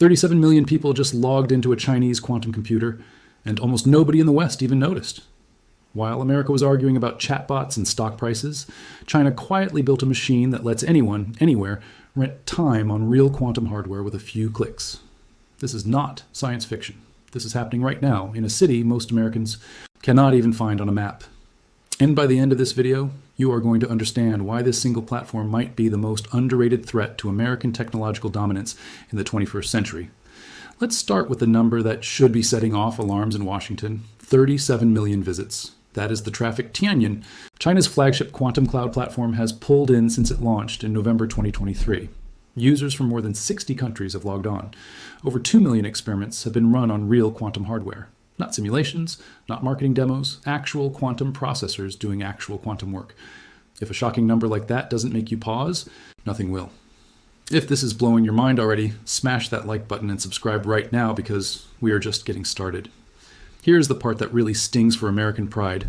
37 million people just logged into a Chinese quantum computer, and almost nobody in the West even noticed. While America was arguing about chatbots and stock prices, China quietly built a machine that lets anyone, anywhere, rent time on real quantum hardware with a few clicks. This is not science fiction. This is happening right now in a city most Americans cannot even find on a map. And by the end of this video, you are going to understand why this single platform might be the most underrated threat to American technological dominance in the 21st century. Let's start with the number that should be setting off alarms in Washington: 37 million visits. That is the traffic Tianyin, China's flagship quantum cloud platform, has pulled in since it launched in November 2023. Users from more than 60 countries have logged on. Over 2 million experiments have been run on real quantum hardware. Not simulations, not marketing demos, actual quantum processors doing actual quantum work. If a shocking number like that doesn't make you pause, nothing will. If this is blowing your mind already, smash that like button and subscribe right now, because we are just getting started. Here's the part that really stings for American pride.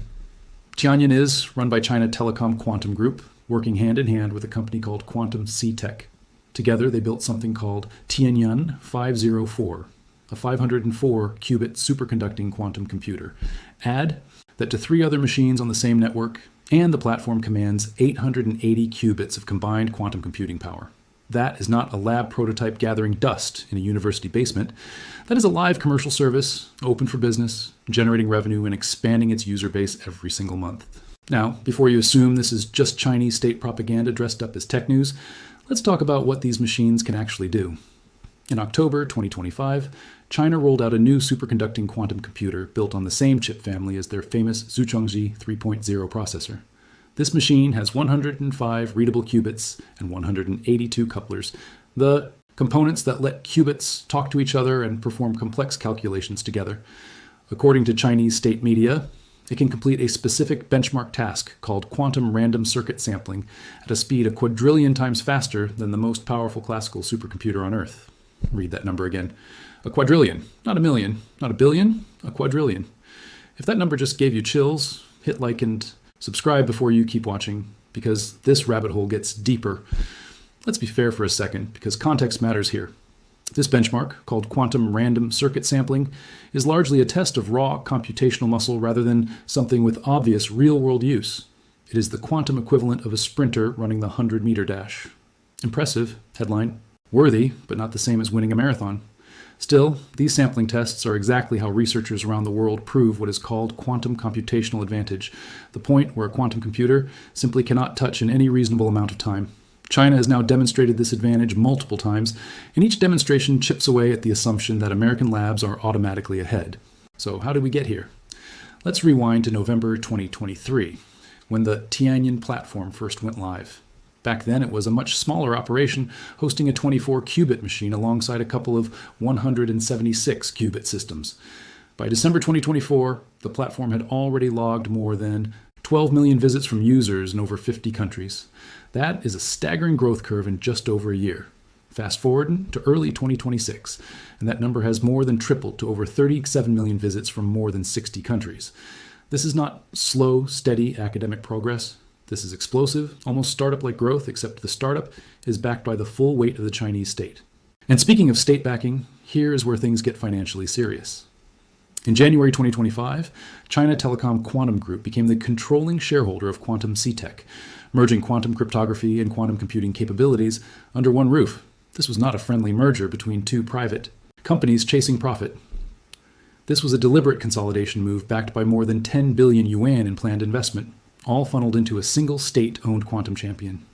Tianyin is run by China Telecom Quantum Group, working hand in hand with a company called Quantum C-Tech. Together, they built something called Tianyan 504, a 504-qubit superconducting quantum computer. Add that to 3 other machines on the same network, and the platform commands 880 qubits of combined quantum computing power. That is not a lab prototype gathering dust in a university basement. That is a live commercial service, open for business, generating revenue and expanding its user base every single month. Now, before you assume this is just Chinese state propaganda dressed up as tech news, let's talk about what these machines can actually do. In October 2025, China rolled out a new superconducting quantum computer built on the same chip family as their famous Zhuchengji 3.0 processor. This machine has 105 readable qubits and 182 couplers, the components that let qubits talk to each other and perform complex calculations together. According to Chinese state media, it can complete a specific benchmark task called quantum random circuit sampling at a speed a quadrillion times faster than the most powerful classical supercomputer on Earth. Read that number again. A quadrillion, not a million, not a billion, a quadrillion. If that number just gave you chills, hit like and subscribe before you keep watching, because this rabbit hole gets deeper. Let's be fair for a second, because context matters here. This benchmark, called quantum random circuit sampling, is largely a test of raw computational muscle rather than something with obvious real-world use. It is the quantum equivalent of a sprinter running the 100-meter dash. Impressive, headline. Worthy, but not the same as winning a marathon. Still, these sampling tests are exactly how researchers around the world prove what is called quantum computational advantage, the point where a quantum computer simply cannot touch in any reasonable amount of time. China has now demonstrated this advantage multiple times, and each demonstration chips away at the assumption that American labs are automatically ahead. So how did we get here? Let's rewind to November 2023, when the Tianyin platform first went live. Back then, it was a much smaller operation, hosting a 24-qubit machine alongside a couple of 176-qubit systems. By December 2024, the platform had already logged more than 12 million visits from users in over 50 countries. That is a staggering growth curve in just over a year. Fast forward to early 2026, and that number has more than tripled to over 37 million visits from more than 60 countries. This is not slow, steady academic progress. This is explosive, almost startup-like growth, except the startup is backed by the full weight of the Chinese state. And speaking of state backing, here is where things get financially serious. In January 2025, China Telecom Quantum Group became the controlling shareholder of Quantum C-Tech, merging quantum cryptography and quantum computing capabilities under one roof. This was not a friendly merger between two private companies chasing profit. This was a deliberate consolidation move backed by more than 10 billion yuan in planned investment, all funneled into a single state-owned quantum champion.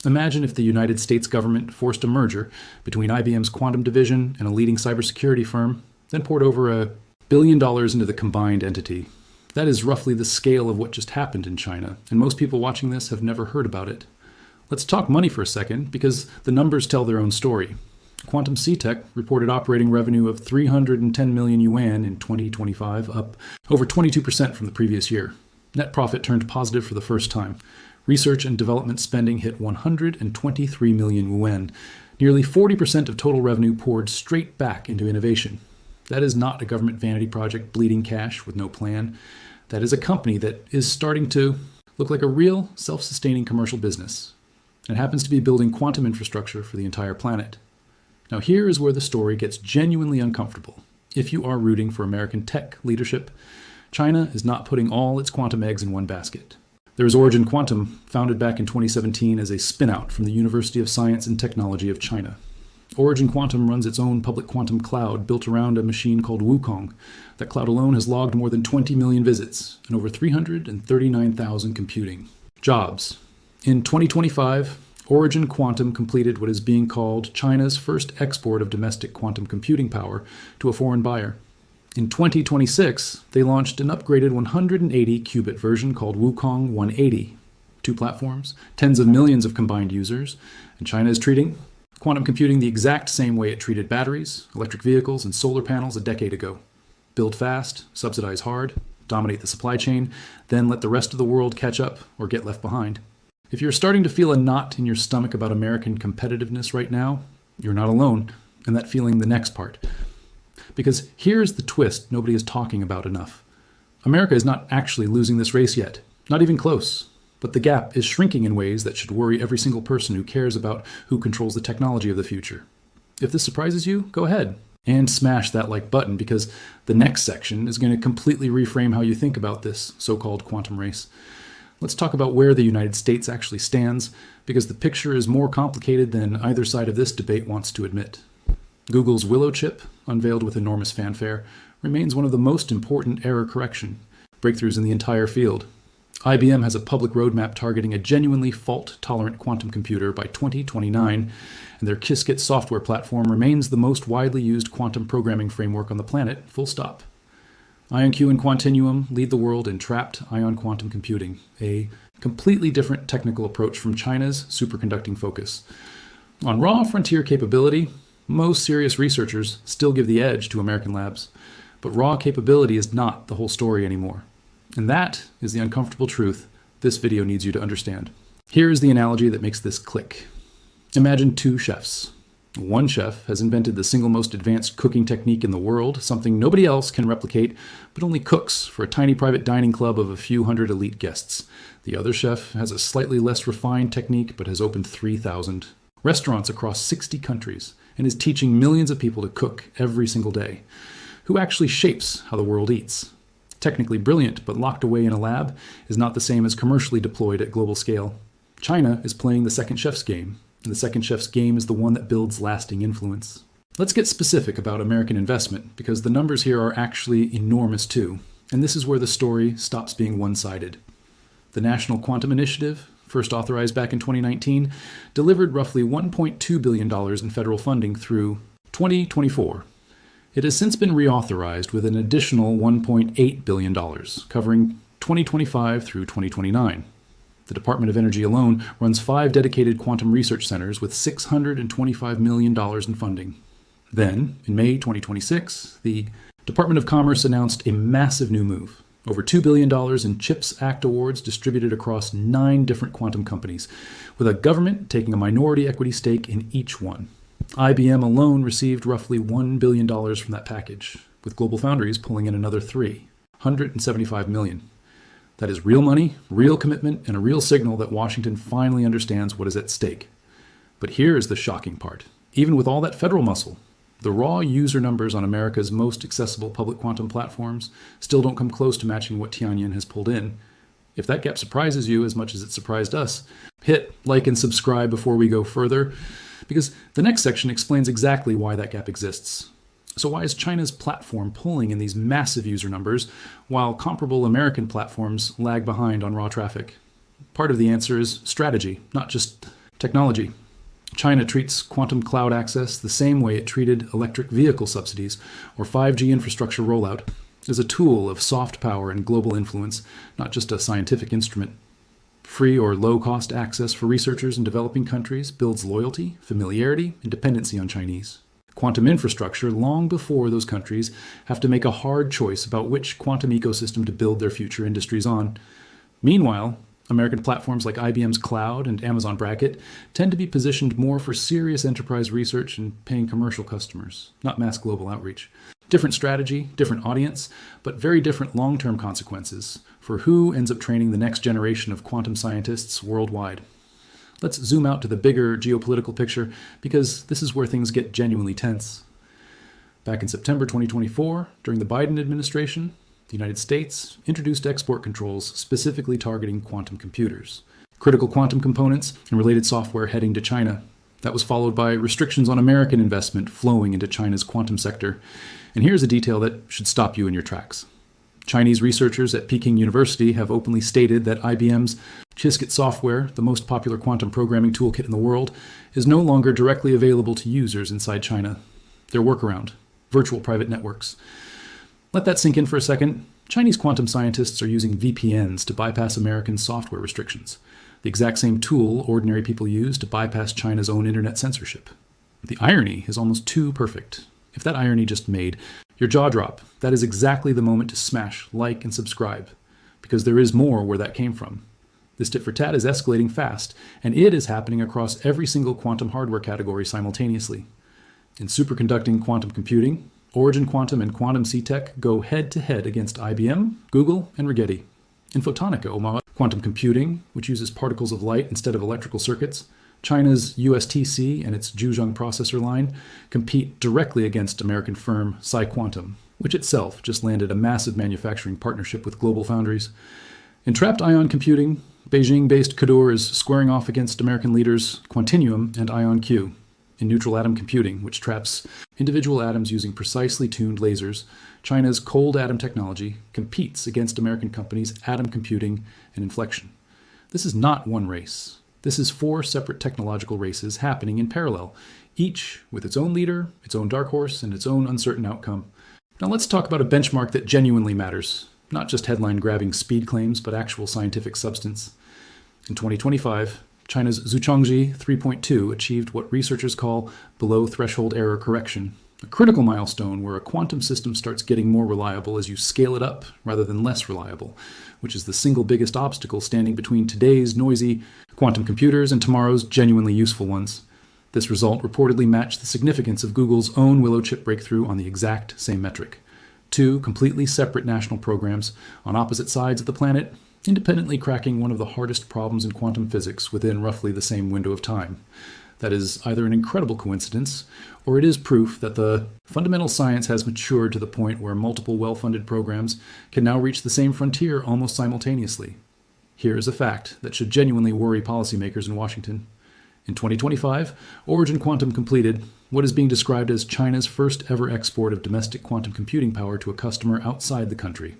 Imagine if the United States government forced a merger between IBM's quantum division and a leading cybersecurity firm, then poured over $1 billion into the combined entity. That is roughly the scale of what just happened in China, and most people watching this have never heard about it. Let's talk money for a second, because the numbers tell their own story. Quantum C-Tech reported operating revenue of 310 million yuan in 2025, up over 22% from the previous year. Net profit turned positive for the first time. Research and development spending hit 123 million yuan. Nearly 40% of total revenue poured straight back into innovation. That is not a government vanity project bleeding cash with no plan. That is a company that is starting to look like a real self-sustaining commercial business. It happens to be building quantum infrastructure for the entire planet. Now here is where the story gets genuinely uncomfortable. If you are rooting for American tech leadership, China is not putting all its quantum eggs in one basket. There is Origin Quantum, founded back in 2017 as a spin-out from the University of Science and Technology of China. Origin Quantum runs its own public quantum cloud built around a machine called Wukong. That cloud alone has logged more than 20 million visits and over 339,000 computing jobs. In 2025, Origin Quantum completed what is being called China's first export of domestic quantum computing power to a foreign buyer. In 2026, they launched an upgraded 180-qubit version called Wukong 180. 2 platforms, tens of millions of combined users, and China is treating quantum computing the exact same way it treated batteries, electric vehicles, and solar panels a decade ago. Build fast, subsidize hard, dominate the supply chain, then let the rest of the world catch up or get left behind. If you're starting to feel a knot in your stomach about American competitiveness right now, you're not alone, and that feeling the next part. Because here's the twist nobody is talking about enough. America is not actually losing this race yet, not even close. But the gap is shrinking in ways that should worry every single person who cares about who controls the technology of the future. If this surprises you, go ahead and smash that like button, because the next section is going to completely reframe how you think about this so-called quantum race. Let's talk about where the United States actually stands, because the picture is more complicated than either side of this debate wants to admit. Google's Willow chip, unveiled with enormous fanfare, remains one of the most important error correction breakthroughs in the entire field. IBM has a public roadmap targeting a genuinely fault-tolerant quantum computer by 2029, and their Qiskit software platform remains the most widely used quantum programming framework on the planet, full stop. IonQ and Quantinuum lead the world in trapped ion quantum computing, a completely different technical approach from China's superconducting focus. On raw frontier capability, most serious researchers still give the edge to American labs, but raw capability is not the whole story anymore. And that is the uncomfortable truth this video needs you to understand. Here is the analogy that makes this click. Imagine 2 chefs. One chef has invented the single most advanced cooking technique in the world, something nobody else can replicate, but only cooks for a tiny private dining club of a few hundred elite guests. The other chef has a slightly less refined technique, but has opened 3,000 restaurants across 60 countries, and is teaching millions of people to cook every single day. Who actually shapes how the world eats? Technically brilliant, but locked away in a lab, is not the same as commercially deployed at global scale. China is playing the second chef's game, and the second chef's game is the one that builds lasting influence. Let's get specific about American investment, because the numbers here are actually enormous too, and this is where the story stops being one-sided. The National Quantum Initiative, first authorized back in 2019, delivered roughly $1.2 billion in federal funding through 2024. It has since been reauthorized with an additional $1.8 billion, covering 2025 through 2029. The Department of Energy alone runs 5 dedicated quantum research centers with $625 million in funding. Then, in May 2026, the Department of Commerce announced a massive new move. Over $2 billion in CHIPS Act awards distributed across 9 different quantum companies, with a government taking a minority equity stake in each one. IBM alone received roughly $1 billion from that package, with GlobalFoundries pulling in another $375 million. That is real money, real commitment, and a real signal that Washington finally understands what is at stake. But here is the shocking part. Even with all that federal muscle, the raw user numbers on America's most accessible public quantum platforms still don't come close to matching what Tianyan has pulled in. If that gap surprises you as much as it surprised us, hit like and subscribe before we go further, because the next section explains exactly why that gap exists. So why is China's platform pulling in these massive user numbers, while comparable American platforms lag behind on raw traffic? Part of the answer is strategy, not just technology. China treats quantum cloud access the same way it treated electric vehicle subsidies or 5G infrastructure rollout, as a tool of soft power and global influence, not just a scientific instrument. Free or low-cost access for researchers in developing countries builds loyalty, familiarity, and dependency on Chinese. Quantum infrastructure long before those countries have to make a hard choice about which quantum ecosystem to build their future industries on. Meanwhile, American platforms like IBM's Cloud and Amazon Bracket tend to be positioned more for serious enterprise research and paying commercial customers, not mass global outreach. Different strategy, different audience, but very different long-term consequences for who ends up training the next generation of quantum scientists worldwide. Let's zoom out to the bigger geopolitical picture, because this is where things get genuinely tense. Back in September 2024, during the Biden administration, the United States introduced export controls specifically targeting quantum computers, critical quantum components and related software heading to China. That was followed by restrictions on American investment flowing into China's quantum sector. And here's a detail that should stop you in your tracks. Chinese researchers at Peking University have openly stated that IBM's Qiskit software, the most popular quantum programming toolkit in the world, is no longer directly available to users inside China. Their workaround, virtual private networks. Let that sink in for a second. Chinese quantum scientists are using VPNs to bypass American software restrictions, the exact same tool ordinary people use to bypass China's own internet censorship. The irony is almost too perfect. If that irony just made your jaw drop, that is exactly the moment to smash like and subscribe, because there is more where that came from. This tit for tat is escalating fast, and it is happening across every single quantum hardware category simultaneously. In superconducting quantum computing, Origin Quantum and Quantum C-Tech go head-to-head against IBM, Google, and Rigetti. In photonica quantum computing, which uses particles of light instead of electrical circuits, China's USTC and its Zhejiang processor line compete directly against American firm PsiQuantum, which itself just landed a massive manufacturing partnership with global foundries. In trapped ion computing, Beijing-based Cador is squaring off against American leaders Quantinuum and IonQ. In neutral atom computing, which traps individual atoms using precisely tuned lasers, China's cold atom technology competes against American companies' atom computing and inflection. This is not one race. This is 4 separate technological races happening in parallel, each with its own leader, its own dark horse, and its own uncertain outcome. Now let's talk about a benchmark that genuinely matters, not just headline-grabbing speed claims, but actual scientific substance. In 2025, China's Zhuchangji 3.2 achieved what researchers call below-threshold error correction, a critical milestone where a quantum system starts getting more reliable as you scale it up rather than less reliable, which is the single biggest obstacle standing between today's noisy quantum computers and tomorrow's genuinely useful ones. This result reportedly matched the significance of Google's own Willow chip breakthrough on the exact same metric. 2 completely separate national programs on opposite sides of the planet, independently cracking one of the hardest problems in quantum physics within roughly the same window of time. That is either an incredible coincidence, or it is proof that the fundamental science has matured to the point where multiple well-funded programs can now reach the same frontier almost simultaneously. Here is a fact that should genuinely worry policymakers in Washington. In 2025, Origin Quantum completed what is being described as China's first ever export of domestic quantum computing power to a customer outside the country.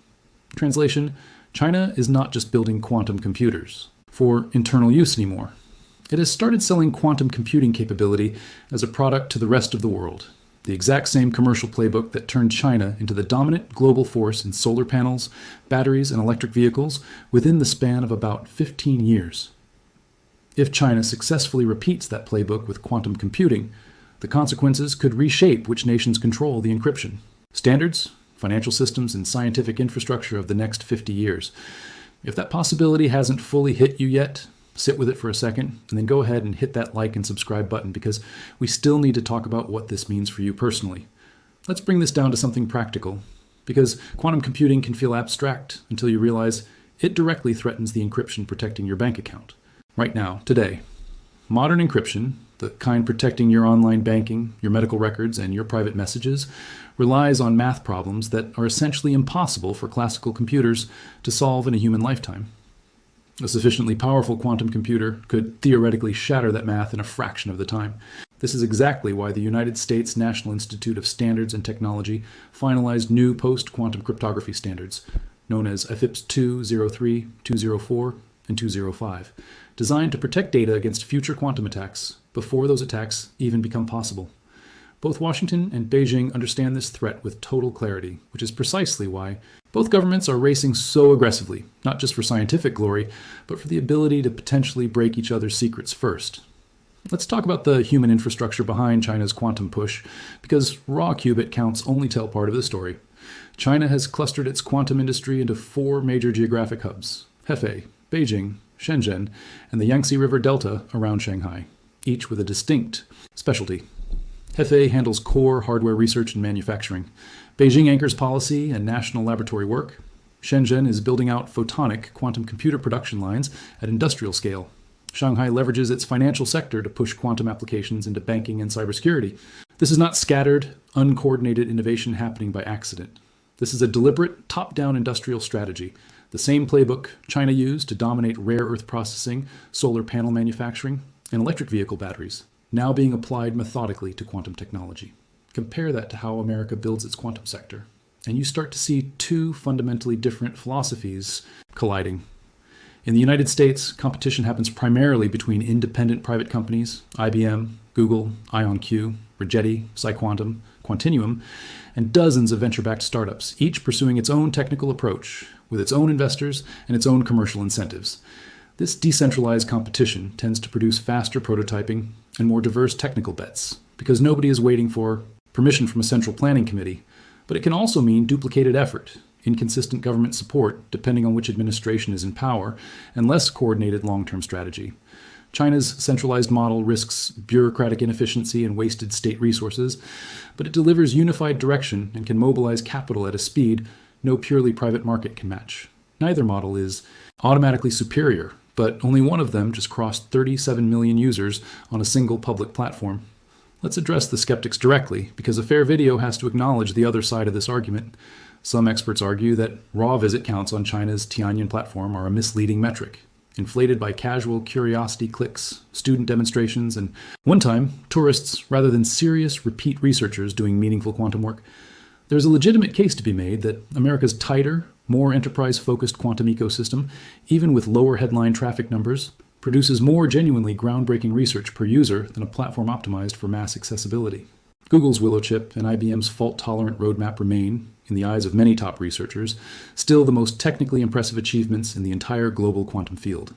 Translation: China is not just building quantum computers for internal use anymore. It has started selling quantum computing capability as a product to the rest of the world, the exact same commercial playbook that turned China into the dominant global force in solar panels, batteries, and electric vehicles within the span of about 15 years. If China successfully repeats that playbook with quantum computing, the consequences could reshape which nations control the encryption standards, financial systems, and scientific infrastructure of the next 50 years. If that possibility hasn't fully hit you yet, sit with it for a second, and then go ahead and hit that like and subscribe button, because we still need to talk about what this means for you personally. Let's bring this down to something practical, because quantum computing can feel abstract until you realize it directly threatens the encryption protecting your bank account. Right now, today, modern encryption, the kind protecting your online banking, your medical records, and your private messages, relies on math problems that are essentially impossible for classical computers to solve in a human lifetime. A sufficiently powerful quantum computer could theoretically shatter that math in a fraction of the time. This is exactly why the United States National Institute of Standards and Technology finalized new post-quantum cryptography standards, known as IFIPS 203, 204, and 205, designed to protect data against future quantum attacks before those attacks even become possible. Both Washington and Beijing understand this threat with total clarity, which is precisely why both governments are racing so aggressively, not just for scientific glory, but for the ability to potentially break each other's secrets first. Let's talk about the human infrastructure behind China's quantum push, because raw qubit counts only tell part of the story. China has clustered its quantum industry into 4 major geographic hubs: Hefei, Beijing, Shenzhen, and the Yangtze River Delta around Shanghai, each with a distinct specialty. Hefei handles core hardware research and manufacturing. Beijing anchors policy and national laboratory work. Shenzhen is building out photonic quantum computer production lines at industrial scale. Shanghai leverages its financial sector to push quantum applications into banking and cybersecurity. This is not scattered, uncoordinated innovation happening by accident. This is a deliberate, top-down industrial strategy, the same playbook China used to dominate rare earth processing, solar panel manufacturing, and electric vehicle batteries, now being applied methodically to quantum technology. Compare that to how America builds its quantum sector, and you start to see two fundamentally different philosophies colliding. In the United States, competition happens primarily between independent private companies, IBM, Google, IonQ, Rigetti, PsiQuantum, Quantinuum, and dozens of venture-backed startups, each pursuing its own technical approach, with its own investors and its own commercial incentives. This decentralized competition tends to produce faster prototyping and more diverse technical bets, because nobody is waiting for permission from a central planning committee. But it can also mean duplicated effort, inconsistent government support, depending on which administration is in power, and less coordinated long-term strategy. China's centralized model risks bureaucratic inefficiency and wasted state resources, but it delivers unified direction and can mobilize capital at a speed no purely private market can match. Neither model is automatically superior, but only one of them just crossed 37 million users on a single public platform. Let's address the skeptics directly, because a fair video has to acknowledge the other side of this argument. Some experts argue that raw visit counts on China's Tianyan platform are a misleading metric, inflated by casual curiosity clicks, student demonstrations, and one time, tourists rather than serious repeat researchers doing meaningful quantum work. There's a legitimate case to be made that America's tighter, more enterprise-focused quantum ecosystem, even with lower headline traffic numbers, produces more genuinely groundbreaking research per user than a platform optimized for mass accessibility. Google's Willow chip and IBM's fault-tolerant roadmap remain, in the eyes of many top researchers, still the most technically impressive achievements in the entire global quantum field.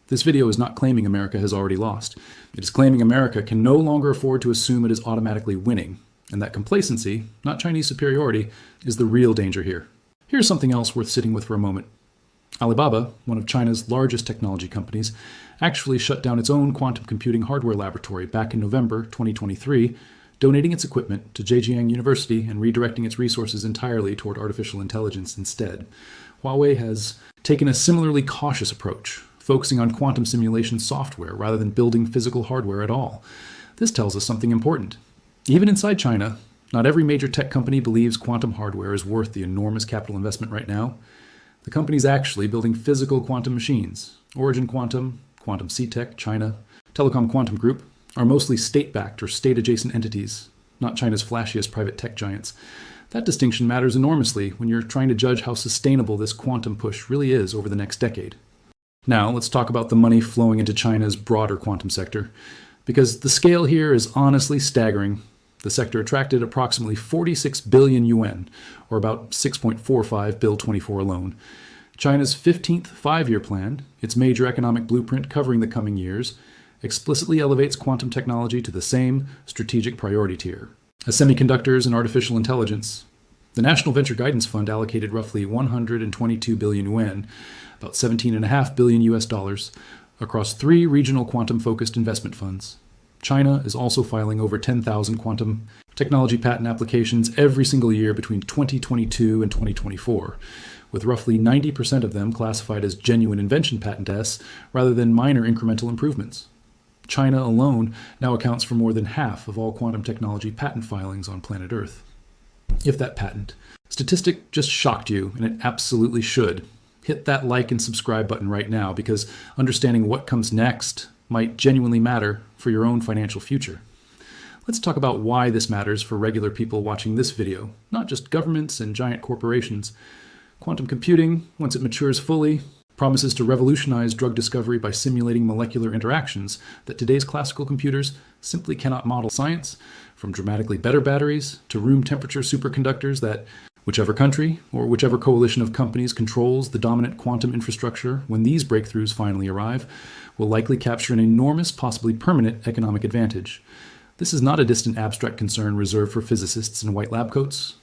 This video is not claiming America has already lost. It is claiming America can no longer afford to assume it is automatically winning, and that complacency, not Chinese superiority, is the real danger here. Here's something else worth sitting with for a moment. Alibaba, one of China's largest technology companies, actually shut down its own quantum computing hardware laboratory back in November 2023, donating its equipment to Zhejiang University and redirecting its resources entirely toward artificial intelligence instead. Huawei has taken a similarly cautious approach, focusing on quantum simulation software rather than building physical hardware at all. This tells us something important. Even inside China, not every major tech company believes quantum hardware is worth the enormous capital investment right now. The company's actually building physical quantum machines. Origin Quantum, Quantum C-Tech, China, Telecom Quantum Group are mostly state-backed or state-adjacent entities, not China's flashiest private tech giants. That distinction matters enormously when you're trying to judge how sustainable this quantum push really is over the next decade. Now, let's talk about the money flowing into China's broader quantum sector, because the scale here is honestly staggering. The sector attracted approximately 46 billion yuan, or about 6.45 Bill 24 alone. China's 15th five-year plan, its major economic blueprint covering the coming years, explicitly elevates quantum technology to the same strategic priority tier as semiconductors and artificial intelligence. The National Venture Guidance Fund allocated roughly 122 billion yuan, about 17.5 billion US dollars, across 3 regional quantum-focused investment funds. China is also filing over 10,000 quantum technology patent applications every single year between 2022 and 2024, with roughly 90% of them classified as genuine invention patentees rather than minor incremental improvements. China alone now accounts for more than half of all quantum technology patent filings on planet Earth. If that patent statistic just shocked you, and it absolutely should, hit that like and subscribe button right now, because understanding what comes next might genuinely matter for your own financial future. Let's talk about why this matters for regular people watching this video, not just governments and giant corporations. Quantum computing, once it matures fully, promises to revolutionize drug discovery by simulating molecular interactions that today's classical computers simply cannot model. Science, from dramatically better batteries to room temperature superconductors that whichever country or whichever coalition of companies controls the dominant quantum infrastructure when these breakthroughs finally arrive, will likely capture an enormous, possibly permanent economic advantage. This is not a distant abstract concern reserved for physicists in white lab coats.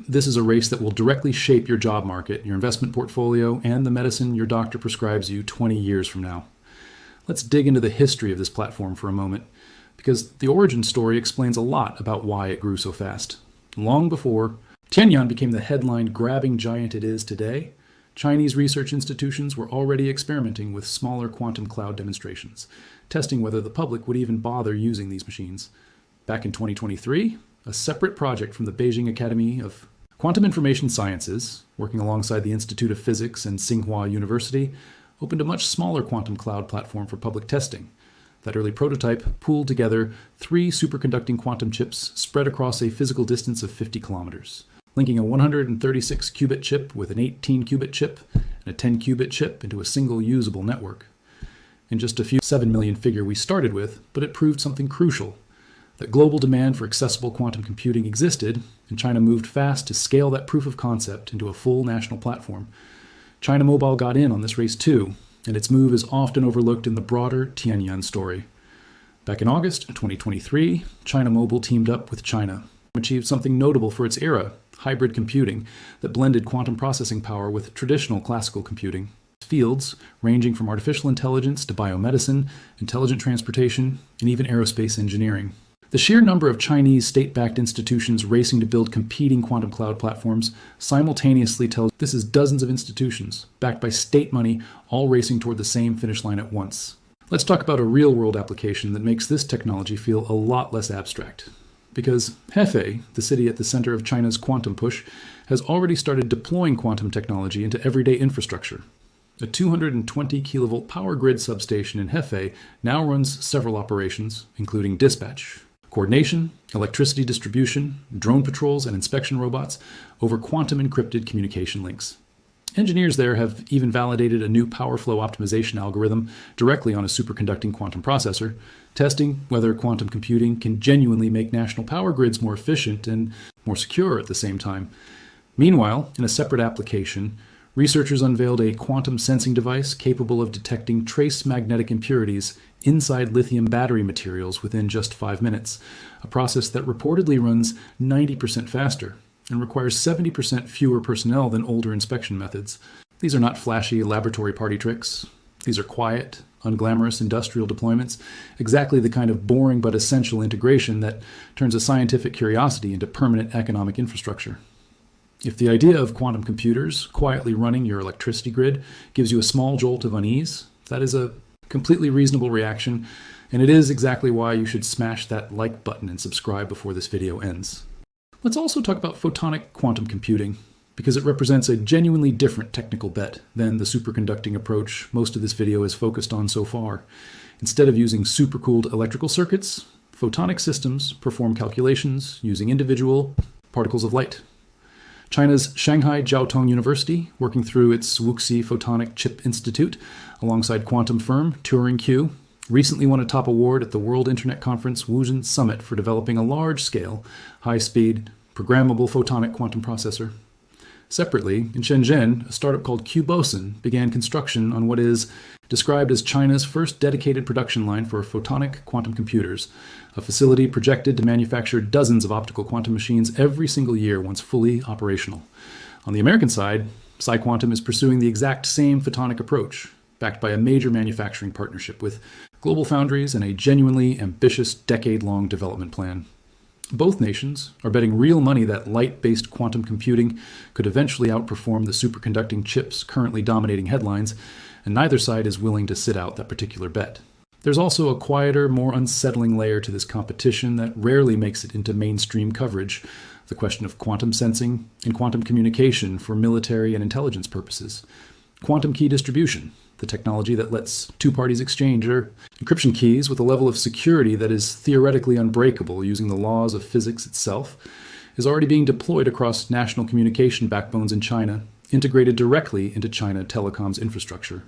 This is a race that will directly shape your job market, your investment portfolio, and the medicine your doctor prescribes you 20 years from now. Let's dig into the history of this platform for a moment, because the origin story explains a lot about why it grew so fast. Long before Tianyan became the headline-grabbing giant it is today, Chinese research institutions were already experimenting with smaller quantum cloud demonstrations, testing whether the public would even bother using these machines. Back in 2023, a separate project from the Beijing Academy of Quantum Information Sciences, working alongside the Institute of Physics and Tsinghua University, opened a much smaller quantum cloud platform for public testing. That early prototype pooled together 3 superconducting quantum chips spread across a physical distance of 50 kilometers, linking a 136-qubit chip with an 18-qubit chip and a 10-qubit chip into a single usable network. In just a few 7 million figure we started with, but it proved something crucial: that global demand for accessible quantum computing existed, and China moved fast to scale that proof of concept into a full national platform. China Mobile got in on this race too, and its move is often overlooked in the broader Tianyan story. Back in August 2023, China Mobile teamed up with China, achieved something notable for its era: hybrid computing that blended quantum processing power with traditional classical computing. Fields ranging from artificial intelligence to biomedicine, intelligent transportation, and even aerospace engineering. The sheer number of Chinese state-backed institutions racing to build competing quantum cloud platforms simultaneously tells this is dozens of institutions, backed by state money, all racing toward the same finish line at once. Let's talk about a real-world application that makes this technology feel a lot less abstract. Because Hefei, the city at the center of China's quantum push, has already started deploying quantum technology into everyday infrastructure. A 220 kilovolt power grid substation in Hefei now runs several operations, including dispatch, coordination, electricity distribution, drone patrols, and inspection robots over quantum encrypted communication links. Engineers there have even validated a new power flow optimization algorithm directly on a superconducting quantum processor, testing whether quantum computing can genuinely make national power grids more efficient and more secure at the same time. Meanwhile, in a separate application, researchers unveiled a quantum sensing device capable of detecting trace magnetic impurities inside lithium battery materials within just 5 minutes, a process that reportedly runs 90% faster and requires 70% fewer personnel than older inspection methods. These are not flashy laboratory party tricks. These are quiet, unglamorous industrial deployments, exactly the kind of boring but essential integration that turns a scientific curiosity into permanent economic infrastructure. If the idea of quantum computers quietly running your electricity grid gives you a small jolt of unease, that is a completely reasonable reaction, and it is exactly why you should smash that like button and subscribe before this video ends. Let's also talk about photonic quantum computing, because it represents a genuinely different technical bet than the superconducting approach most of this video is focused on so far. Instead of using supercooled electrical circuits, photonic systems perform calculations using individual particles of light. China's Shanghai Jiaotong University, working through its Wuxi Photonic Chip Institute, alongside quantum firm Turing-Q, recently won a top award at the World Internet Conference Wuzhen Summit for developing a large-scale, high-speed, programmable photonic quantum processor. Separately, in Shenzhen, a startup called QBoson began construction on what is described as China's first dedicated production line for photonic quantum computers, a facility projected to manufacture dozens of optical quantum machines every single year once fully operational. On the American side, PsiQuantum is pursuing the exact same photonic approach, backed by a major manufacturing partnership with global foundries and a genuinely ambitious decade-long development plan. Both nations are betting real money that light-based quantum computing could eventually outperform the superconducting chips currently dominating headlines, and neither side is willing to sit out that particular bet. There's also a quieter, more unsettling layer to this competition that rarely makes it into mainstream coverage: the question of quantum sensing and quantum communication for military and intelligence purposes. Quantum key distribution, the technology that lets two parties exchange their encryption keys with a level of security that is theoretically unbreakable using the laws of physics itself, is already being deployed across national communication backbones in China, integrated directly into China Telecom's infrastructure.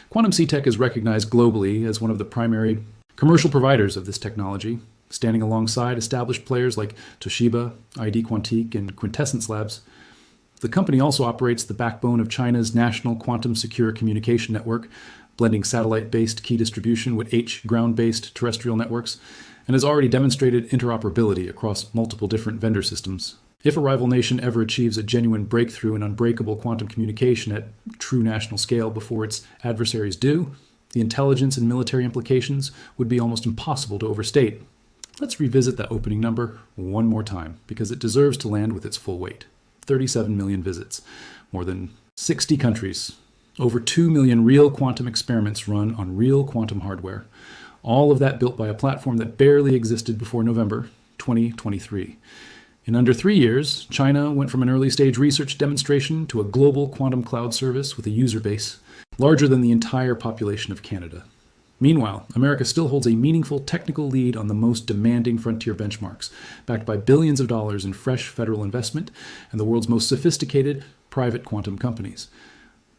Quantum C-Tech is recognized globally as one of the primary commercial providers of this technology, standing alongside established players like Toshiba, ID Quantique, and Quintessence Labs. The company also operates the backbone of China's national quantum secure communication network, blending satellite-based key distribution with ground-based terrestrial networks, and has already demonstrated interoperability across multiple different vendor systems. If a rival nation ever achieves a genuine breakthrough in unbreakable quantum communication at true national scale before its adversaries do, the intelligence and military implications would be almost impossible to overstate. Let's revisit that opening number one more time, because it deserves to land with its full weight. 37 million visits, more than 60 countries, over 2 million real quantum experiments run on real quantum hardware. All of that built by a platform that barely existed before November 2023. In under 3 years, China went from an early stage research demonstration to a global quantum cloud service with a user base larger than the entire population of Canada. Meanwhile, America still holds a meaningful technical lead on the most demanding frontier benchmarks, backed by billions of dollars in fresh federal investment and the world's most sophisticated private quantum companies.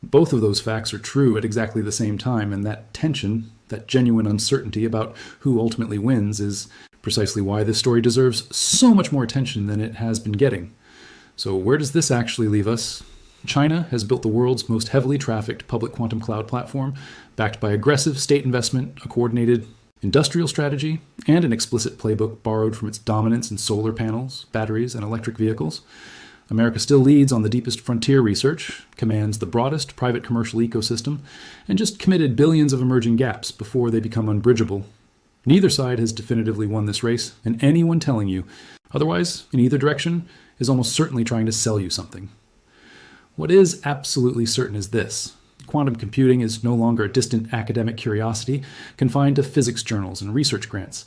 Both of those facts are true at exactly the same time, and that tension, that genuine uncertainty about who ultimately wins, is precisely why this story deserves so much more attention than it has been getting. So where does this actually leave us? China has built the world's most heavily trafficked public quantum cloud platform, backed by aggressive state investment, a coordinated industrial strategy, and an explicit playbook borrowed from its dominance in solar panels, batteries, and electric vehicles. America still leads on the deepest frontier research, commands the broadest private commercial ecosystem, and just committed billions of emerging gaps before they become unbridgeable. Neither side has definitively won this race, and anyone telling you otherwise in either direction is almost certainly trying to sell you something. What is absolutely certain is this: quantum computing is no longer a distant academic curiosity confined to physics journals and research grants.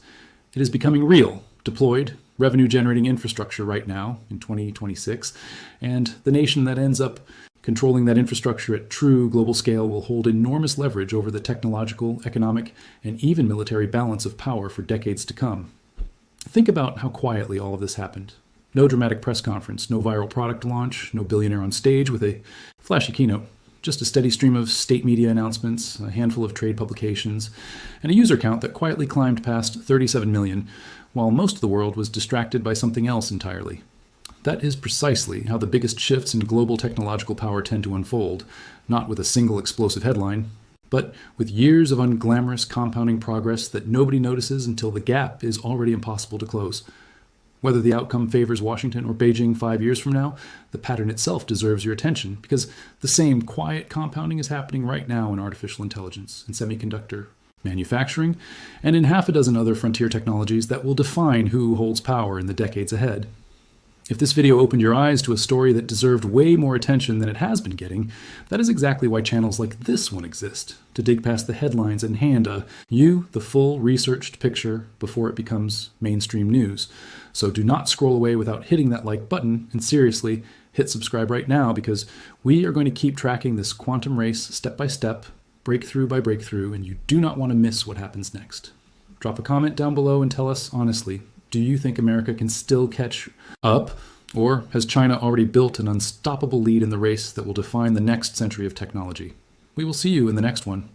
It is becoming real, deployed, revenue-generating infrastructure right now in 2026, and the nation that ends up controlling that infrastructure at true global scale will hold enormous leverage over the technological, economic, and even military balance of power for decades to come. Think about how quietly all of this happened. No dramatic press conference, no viral product launch, no billionaire on stage with a flashy keynote. Just a steady stream of state media announcements, a handful of trade publications, and a user count that quietly climbed past 37 million, while most of the world was distracted by something else entirely. That is precisely how the biggest shifts in global technological power tend to unfold, not with a single explosive headline, but with years of unglamorous compounding progress that nobody notices until the gap is already impossible to close. Whether the outcome favors Washington or Beijing 5 years from now, the pattern itself deserves your attention, because the same quiet compounding is happening right now in artificial intelligence, in semiconductor manufacturing, and in half a dozen other frontier technologies that will define who holds power in the decades ahead. If this video opened your eyes to a story that deserved way more attention than it has been getting, that is exactly why channels like this one exist, to dig past the headlines and hand you the full researched picture before it becomes mainstream news. So do not scroll away without hitting that like button, and seriously, hit subscribe right now, because we are going to keep tracking this quantum race step by step, breakthrough by breakthrough, and you do not want to miss what happens next. Drop a comment down below and tell us honestly, do you think America can still catch up, or has China already built an unstoppable lead in the race that will define the next century of technology? We will see you in the next one.